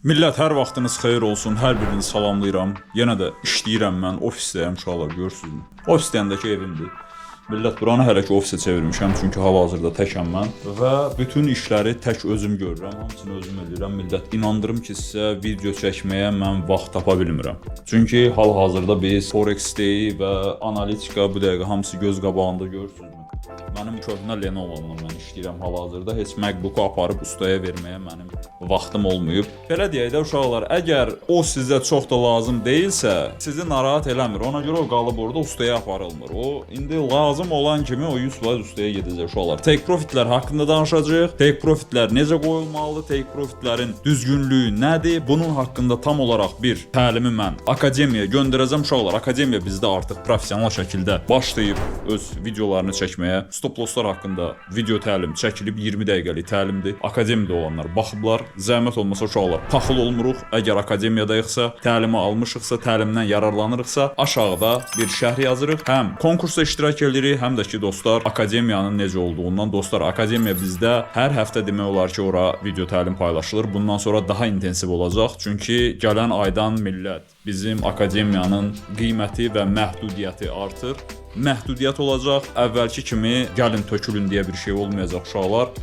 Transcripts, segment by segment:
Millət, hər vaxtınız xeyir olsun, hər birini salamlayıram. Yenə də işləyirəm mən, ofisdəyəm uşaqlar, görürsünüzmü? Ofisdəyəndəki evimdir. Millət, buranı hələ ki ofisə çevirmişəm, çünki hal-hazırda təkəm mən. Və bütün işləri tək özüm görürəm, hamısını özüm edirəm. Millət, inandırım ki, sizə video çəkməyə mən vaxt tapa bilmirəm. Çünki hal-hazırda biz Forex-deyi və analitika bu dəqiqə hamısı göz qabağında görürsünüzmü? Mənim köhnə Lenovo-la mən işləyirəm hal-hazırda. Heç MacBook-u aparıb ustaya verməyə mənim vaxtım olmayıb. Belə deyək də uşaqlar, əgər o sizə çox da lazım deyilsə, sizi narahat eləmir. Ona görə o qalıb orada ustaya aparılmır. O indi lazım olan kimi o 100% ustaya gedəcək uşaqlar. Take profitlər haqqında danışacağıq. Take profitlər necə qoyulmalıdır? Take profitlərin düzgünlüyü nədir? Bunun haqqında tam olaraq bir təlimi mən akademiyaya göndərəcəm uşaqlar. Akademiya bizdə artıq professional şəkildə başlayıb öz videolarını çəkməyə. Stop losslar haqqında video təlim çəkilib, 20 dəqiqəlik təlimdir. Akademiyada olanlar baxıblar. Zəhmət olmasa uşaqlar, paxıl olmuruq. Əgər akademiyadayıqsa, təlimi almışıqsa, təlimdən yararlanırıqsa, aşağıda bir şərh yazırıq. Həm konkursa iştirak edirik, həm də ki dostlar, akademiyanın necə olduğundan. Dostlar, akademiya bizdə hər həftə demək olar ki, ora video təlim paylaşılır. Bundan sonra daha intensiv olacaq. Çünki gələn aydan millət bizim akademiyanın qiyməti və məhdudiyyəti artır. Məhdudiyyət olacaq. Əvvəlki kimi gəlin tökülün deyə bir şey olmayacaq uşaqlar.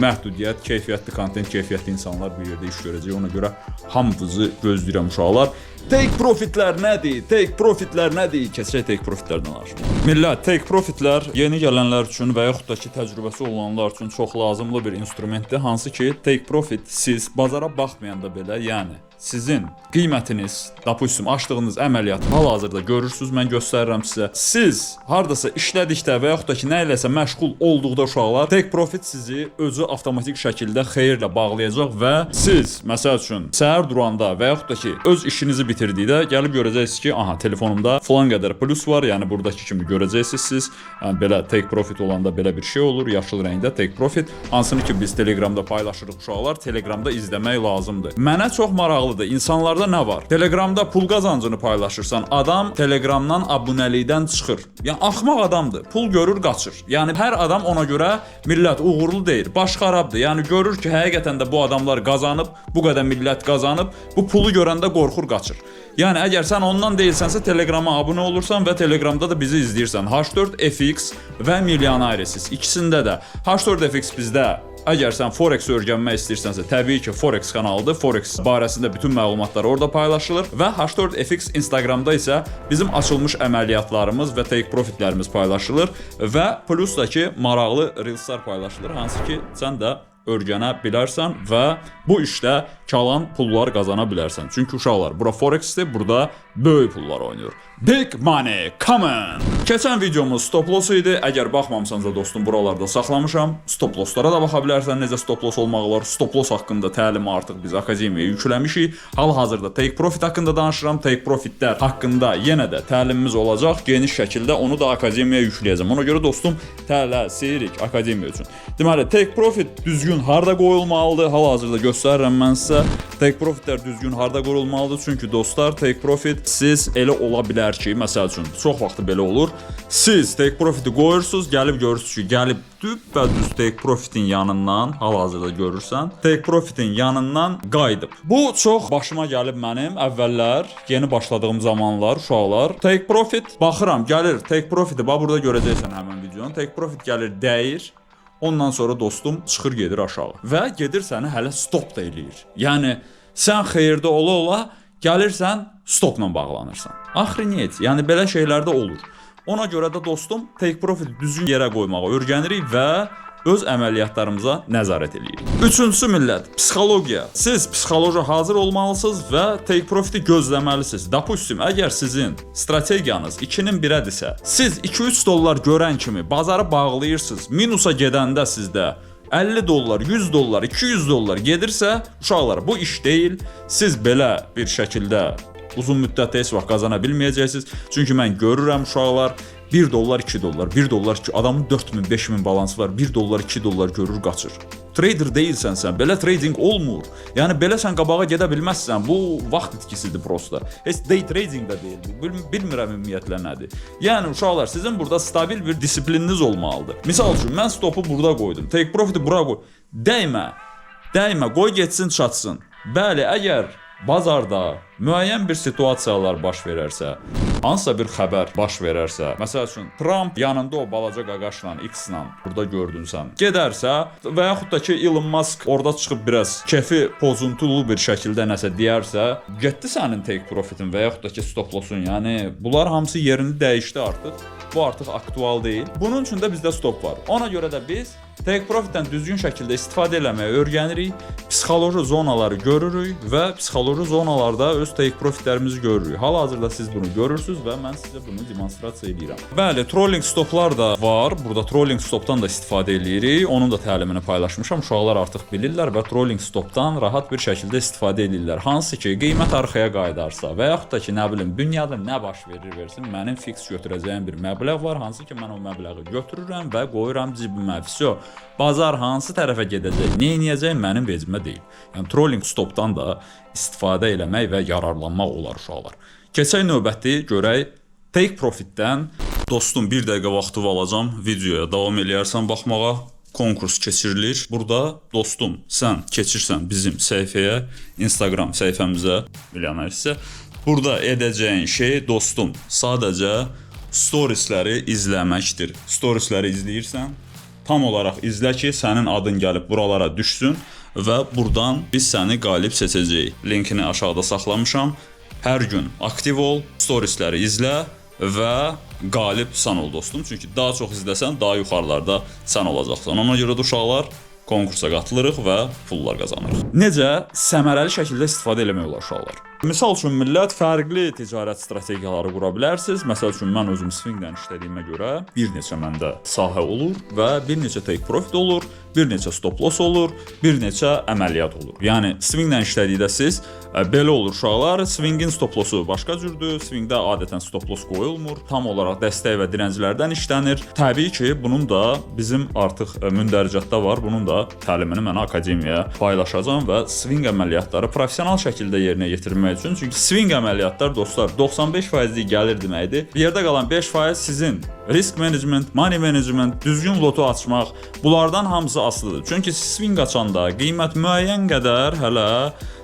Məhdudiyyət, keyfiyyətli kontent, keyfiyyətli insanlar bir yerdə iş görəcək. Ona görə hamınızı gözləyirəm uşaqlar. Take profitlər nədir? Take profitlər nədir? Keçək take profitlərdən danışaq. Millət, take profitlər yeni gələnlər üçün və yaxud da ki təcrübəsi olanlar üçün çox lazımlı bir instrumentdir. Hansı ki, take profit siz bazara baxmayanda belə, yəni sizin qiymətiniz, допустим, açdığınız əməliyyatı hal-hazırda görürsünüz, mən göstərirəm sizə. Siz hardasa işlədikdə və yaxud da ki nə iləsə məşğul olduqda uşaqlar, take profit sizi özü avtomatik şəkildə xeyirlə bağlayacaq və siz, məsəl üçün, səhər duranda və yaxud da ki öz işinizi bitirdikdə gəlib görəcəksiniz ki, aha, telefonumda falan qədər plus var, yəni buradakı kimi görəcəksiniz siz. Yəni, belə take profit olanda belə bir şey olur, yaşıl rəngdə take profit. Hansını ki biz Telegramda paylaşırıq uşaqlar, Telegramda izləmək lazımdır. Mənə çox maraqlıdır. İnsanlarda nə var? Telegramda pul qazancını paylaşırsan, adam Telegramdan abunəlikdən çıxır. Yəni axmaq adamdır. Pul görür, qaçır. Yəni hər adam ona görə millət uğurlu deyil, baş xarabdır. Yəni görür ki, həqiqətən də bu adamlar qazanıb, bu qədər millət qazanıb, bu pulu görəndə qorxur, qaçır. Yəni əgər sən ondan deyilsənsə Telegrama abunə olursan və Telegramda da bizi izləyirsən. H4FX və Milyonayrisis ikisində də. H4FX bizdə əgər sən Forex öyrənmək istəyirsənsə, təbii ki, Forex kanalıdır. Forex barəsində bütün məlumatlar orada paylaşılır və H4FX Instagramda isə bizim açılmış əməliyyatlarımız və take profitlərimiz paylaşılır və plus da ki, maraqlı reelslər paylaşılır, hansı ki, sən də öyrənə bilərsən və bu işdə kalan pullar qazana bilərsən. Çünki uşaqlar, bura Forex-dir, burada böyük pullar oynayır. Big money coming! Keçən videomuz stop loss idi. Əgər baxmamısanız da dostum, buralarda saxlamışam. Stop losslara da baxa bilərsən, necə stop loss olmaq olar. Stop loss haqqında təlimi artıq biz akademiyaya yükləmişik. Hal-hazırda take profit haqqında danışıram. Take profitlər haqqında yenə də təlimimiz olacaq. Geniş şəkildə onu da akademiyaya yükləyəcəm. Ona görə dostum, tələsirik akademiya üçün. Deməli, take profit düzgün harda qoyulmalıdır? Hal-hazırda göstərirəm mən sizə. Take profitlər düzgün harda qoyulmalıdır? Çünki dostlar, take profit siz elə ola bilər ki, məsəl üçün, çox vaxt belə olur. Siz take profiti qoyursunuz, gəlib görürsünüz ki, gəlib düz take profitin yanından, hal-hazırda görürsən, take profitin yanından qayıdıb. Bu çox başıma gəlib mənim əvvəllər, yeni başladığım zamanlar, uşaqlar. Take profit, baxıram, gəlir, take profiti, bax burada görəcəksən həmin videonu. Take profit gəlir, dəyir. Ondan sonra dostum çıxır gedir aşağı və gedir səni hələ stop da eləyir. Yəni sən xeyirdə ola-ola gəlirsən stopla bağlanırsan. Axırı niyet, yəni belə şeylər də olur. Ona görə də dostum take profit düzgün yerə qoymağı öyrənirik və öz əməliyyatlarımıza nəzarət edirik. Üçüncüsü millət, psixologiya. Siz psixoloji hazır olmalısınız və take profiti gözləməlisiniz. Допустим, əgər sizin strategiyanız 2-nin 1-ədirsə, siz 2-3 dollar görən kimi bazarı bağlayırsınız, minusa gedəndə sizdə 50 dollar, 100 dollar, 200 dollar gedirsə, uşaqlar, bu iş deyil. Siz belə bir şəkildə uzun müddətdə heç vaxt qazana bilməyəcəksiniz. Çünki mən görürəm uşaqlar, 1 dollar, 2 dollar, 1 dollar, 2, adamın 4000, 5000 balansı var, 1 dollar, 2 dollar görür, qaçır. Trader deyilsən sən, belə trading olmur. Yəni belə sən qabağa gedə bilməzsən. Bu vaxt itkisidir prosta. Heç day trading də deyil bu. Bilmirəm ümumiyyətlə nədir. Yəni uşaqlar, sizin burada stabil bir disiplininiz olmalıdır. Misal üçün mən stopu burada qoydum. Take profiti bura qoy. Dəymə. Dəymə, qoy getsin, çatsın. Bəli, əgər bazarda müəyyən bir situasiyalar baş verərsə, hansısa bir xəbər baş verərsə, məsəl üçün Trump yanında o balaca qaqaşla, X-la burada gördünsən, gedərsə və yaxud da ki Elon Musk orada çıxıb biraz kefi pozuntulu bir şəkildə nəsə deyərsə, getdi sənin take profitin və yaxud da ki stop lossun. Yəni bunlar hamısı yerini dəyişdi artıq. Bu artıq aktual deyil. Bunun üçün də bizdə stop var. Ona görə də biz take profitdən düzgün şəkildə istifadə eləməyi öyrənirik, psixoloji zonaları görürük və psixoloji zonalarda öz take profitlərimizi görürük. Hal-hazırda siz bunu görürsünüz və mən sizə bunu demonstrasiya edirəm. Bəli, trolling stoplar da var. Burada trolling stopdan da istifadə edirik. Onun da təlimini paylaşmışam. Uşaqlar artıq bilirlər və trolling stopdan rahat bir şəkildə istifadə edirlər. Hansı ki, qiymət arxaya qayıdarsa və yaxud da ki, nə bilim, dünyada nə baş verir versin, mənim fix götürəcəyim bir məbləğ var. Hansı ki, mən o məbləği götürürəm və qoyuram cibimə. Vəsə, bazar hansı tərəfə gedəcək, nə edəcək mənim vecimə deyil. Yəni trolling stopdan da istifadə eləmək və yararlanmaq olar uşaqlar. Keçək növbəti görək take profitdən. Dostum, 1 dəqiqə vaxtı alacağam, videoya davam eləyərsən baxmağa. Konkurs keçirilir. Burada dostum, sən keçirsən bizim səhifəyə, Instagram səhifəmizə, milyonersə. Burada edəcəyin şey dostum, sadəcə storiesləri izləməkdir. Storiesləri izləyirsən, tam olaraq izlə ki, sənin adın gəlib buralara düşsün və buradan biz səni qalib seçəcəyik. Linkini aşağıda saxlamışam. Hər gün aktiv ol, storiesləri izlə və qalib sən ol dostum. Çünki daha çox izləsən, daha yuxarılarda sən olacaqsan. Ona görə də uşaqlar konkursa qatılırıq və pullar qazanırıq. Necə səmərəli şəkildə istifadə eləmək olar uşaqlar? Misal üçün millət fərqli ticarət strategiyaları qura bilərsiniz. Məsəl üçün mən özüm swingdən işlədiyimə görə bir neçə məndə sahə olur və bir neçə take profit olur, bir neçə stop loss olur, bir neçə əməliyyat olur. Yəni swingdən işlədikdə siz belə olur uşaqlar, swingin stop lossu başqa cürdür. Swingdə adətən stop loss qoyulmur. Tam olaraq dəstək və direnclərdən işlənir. Təbii ki, bunun da bizim artıq mündəricatda var. Bunun da təlimini mən akademiyaya paylaşacağam və swing əməliyyatları professional şəkildə yerinə yetirmək üçün. Çünki swing əməliyyatlar dostlar 95%lik gəlir deməkdir. Bir yerdə qalan 5% sizin risk management, money management, düzgün lotu açmaq, bunlardan hamısı asılıdır. Çünki swing açanda qiymət müəyyən qədər hələ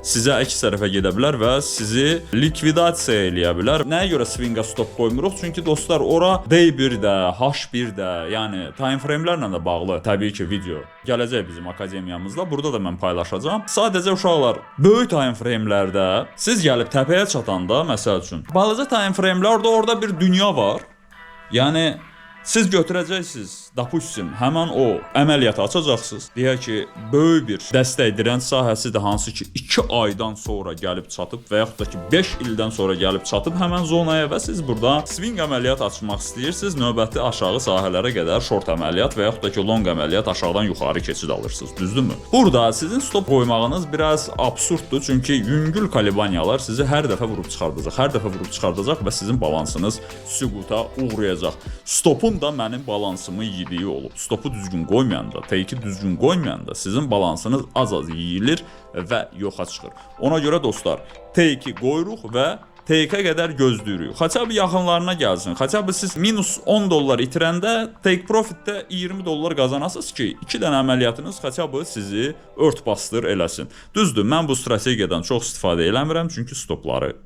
sizə əks tərəfə gedə bilər və sizi likvidasiya eləyə bilər. Nəyə görə swingə stop qoymuruq? Çünki dostlar, ora D1-də, H1-də, yəni time frame-lərlə də bağlı təbii ki, video gələcək bizim akademiyamızda. Burada da mən paylaşacağam. Sadəcə uşaqlar, böyük time frame-lərdə siz gəlib təpəyə çatanda, məsəl üçün, balaca time frame-lərdə orada bir dünya var. Yəni siz götürəcəksiniz, допустим, həmən o əməliyyatı açacaqsınız. Deyək ki, böyük bir dəstək direnç sahəsidir, hansı ki 2 aydan sonra gəlib çatıb və yaxud da ki 5 ildən sonra gəlib çatıb həmən zonaya və siz burada swing əməliyyat açmaq istəyirsiniz. Növbəti aşağı sahələrə qədər short əməliyyat və yaxud da ki long əməliyyat aşağıdan yuxarı keçid alırsınız, düzdürmü? Burada sizin stop qoymağınız biraz absurddur, çünki yüngül kolibaniyalar sizi hər dəfə vurub çıxardacaq və sizin balansınız süquta uğrayacaq. Stopun da mənim balansımı yediyi olub. Stopu düzgün qoymayanda, take-i düzgün qoymayanda sizin balansınız az-az yeyilir və yoxa çıxır. Ona görə dostlar, take-i qoyuruq və take-ə qədər gözləyirik. Xaça bir yaxınlarına gəlsin. Xaça bir siz minus 10 dollar itirəndə take profitdə 20 dollar qazanasınız ki, 2 dənə əməliyyatınız xaça bir sizi ört bastır eləsin. Düzdür, mən bu strategiyadan çox istifadə eləmirəm, çünki stopları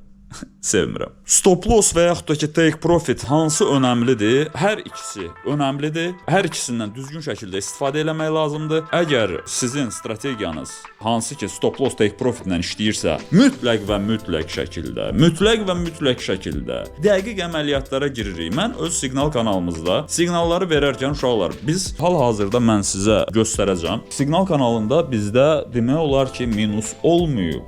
sevmirəm. Stop loss və yaxud da ki take profit hansı önəmlidir? Hər ikisi önəmlidir. Hər ikisindən düzgün şəkildə istifadə eləmək lazımdır. Əgər sizin strategiyanız hansı ki stop loss take profitlə işləyirsə, mütləq və mütləq şəkildə dəqiq əməliyyatlara giririk. Mən öz siqnal kanalımızda siqnalları verərkən uşaqlar, biz hal-hazırda mən sizə göstərəcəm. Siqnal kanalında bizdə demək olar ki minus olmayıb.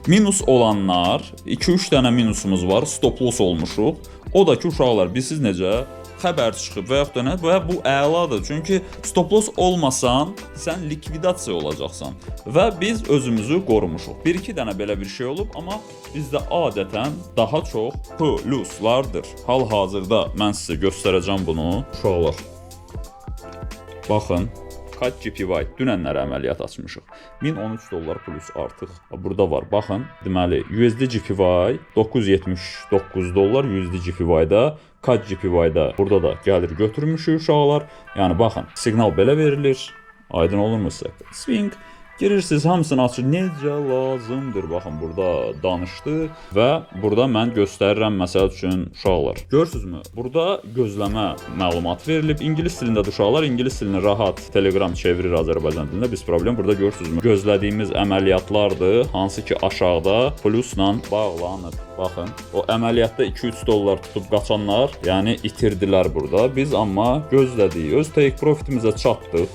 Minus olanlar, 2-3 dənə minusumuz var, stop loss olmuşuq. O da ki uşaqlar, bilsiz necə xəbər çıxıb və yaxud da nə, və bu əladır. Çünki stop loss olmasan, sən likvidasiya olacaqsan və biz özümüzü qorumuşuq. 1-2 dənə belə bir şey olub, amma bizdə adətən daha çox plus vardır. Hal-hazırda mən sizə göstərəcəm bunu. Uşaqlar, baxın. Cut GPY dünənlərə əməliyyat açmışıq. 1013 dollar plus artıq burada var. Baxın, deməli USD GPY 979 dollar USD GPY-da, Cut GPY-da burada da gəlir götürmüşük uşaqlar. Yəni baxın, siqnal belə verilir. Aydın olurmu sizə? Swing Girirsiniz, hamısını açır. Necə lazımdır. Baxın, burada danışdı və burada mən göstərirəm məsəl üçün uşaqlar. Görürsünüzmü? Burada gözləmə məlumat verilib. İngilis dilindədir uşaqlar. İngilis dilini rahat Telegram çevirir Azərbaycan dilində. Biz problem burada görürsünüzmü? Gözlədiyimiz əməliyyatlardır. Hansı ki aşağıda plusla bağlanıb. Baxın, o əməliyyatda 2-3 dollar tutub qaçanlar, yəni itirdilər burada. Biz amma gözlədik. Öz take profitimizə çatdıq.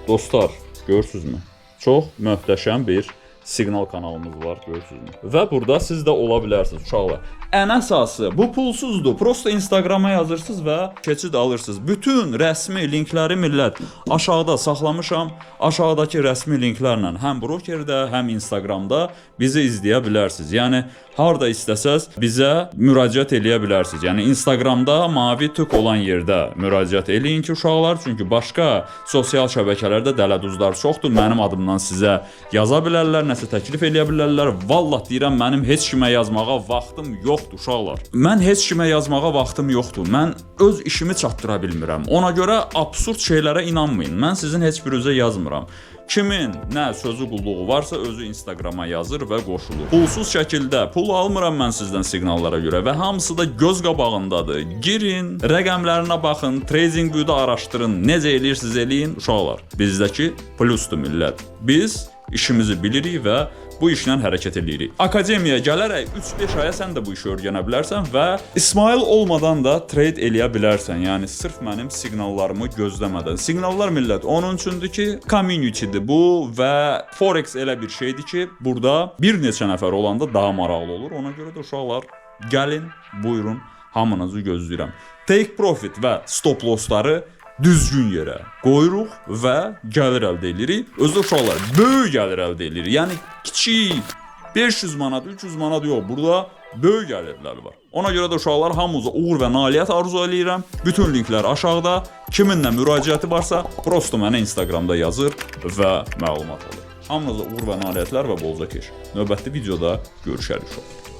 Dostlar, görürsünüzmü? Çox möhtəşəm bir siqnal kanalımız var, görürsünüzmü? Və burada siz də ola bilərsiniz uşaqlar. Ən əsası bu pulsuzdur. Prosta Instagrama yazırsınız və keçid alırsınız. Bütün rəsmi linkləri millət aşağıda saxlamışam. Aşağıdakı rəsmi linklərlə həm brokerdə, həm Instagramda bizi izləyə bilərsiniz. Yəni harda istəsəz bizə müraciət eləyə bilərsiniz. Yəni Instagramda mavi tık olan yerdə müraciət eləyin ki uşaqlar, çünki başqa sosial şəbəkələrdə dələduzlar çoxdur. Mənim adımdan sizə yaza bilərlər, nəsə təklif eləyə bilərlər. Vallah deyirəm, mənim heç kimə yazmağa vaxtım yoxdur uşaqlar. Mən heç kimə yazmağa vaxtım yoxdur. Mən öz işimi çatdıra bilmirəm. Ona görə absurd şeylərə inanmayın. Mən sizin heç birinizə yazmıram. Kimin nə sözü qulluğu varsa özü Instagrama yazır və qoşulur. Pulsuz şəkildə pul almıram mən sizdən siqnallara görə və hamısı da göz qabağındadır. Girin, rəqəmlərinə baxın, TradingView'da araşdırın, necə eləyirsiniz eləyin uşaqlar. Bizdəki plusdur millət. Biz işimizi bilirik və bu işlə hərəkət edirik. Akademiyaya gələrək 3-5 aya sən də bu işi öyrənə bilərsən və İsmail olmadan da trade eləyə bilərsən. Yəni sırf mənim siqnallarımı gözləmədən. Siqnallar millət onun üçündür ki, community'dir bu və Forex elə bir şeydir ki, burada bir neçə nəfər olanda daha maraqlı olur. Ona görə də uşaqlar gəlin, buyurun, hamınızı gözləyirəm. Take profit və stop lossları düzgün yerə qoyuruq və gəlir əldə edirik. Özdə uşaqlar böyük gəlir əldə edirik. Yəni kiçik 500 manat, 300 manat yox, burada böyük gəlirlər var. Ona görə də uşaqlar hamınıza uğur və nailiyyət arzu edirəm. Bütün linklər aşağıda. Kiminlə müraciəti varsa, prosto mənə Instagramda yazır və məlumat alır. Hamınıza uğur və nailiyyətlər və bolca keş. Növbəti videoda görüşərik uşaqlar.